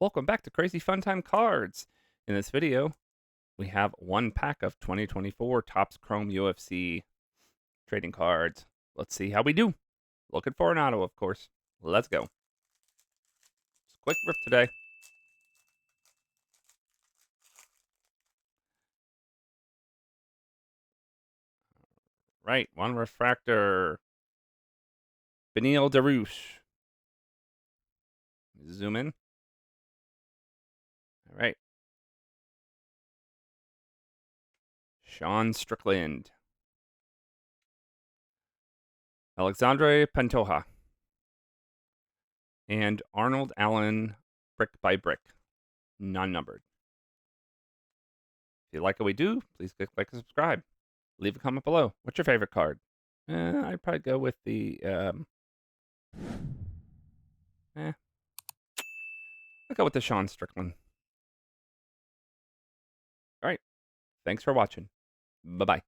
Welcome back to Crazy Fun Time Cards. In this video, we have one pack of 2024 Topps Chrome UFC trading cards. Let's see how we do. Looking for an auto, of course. Let's go. Just quick rip today. Right, one refractor. Benil Darouche. Zoom in. All right. Sean Strickland. Alexandre Pantoja. And Arnold Allen brick by brick. Non-numbered. If you like what we do, please click like and subscribe. Leave a comment below. What's your favorite card? I'd probably go with the I'll go with the Sean Strickland. All right. Thanks for watching. Bye-bye.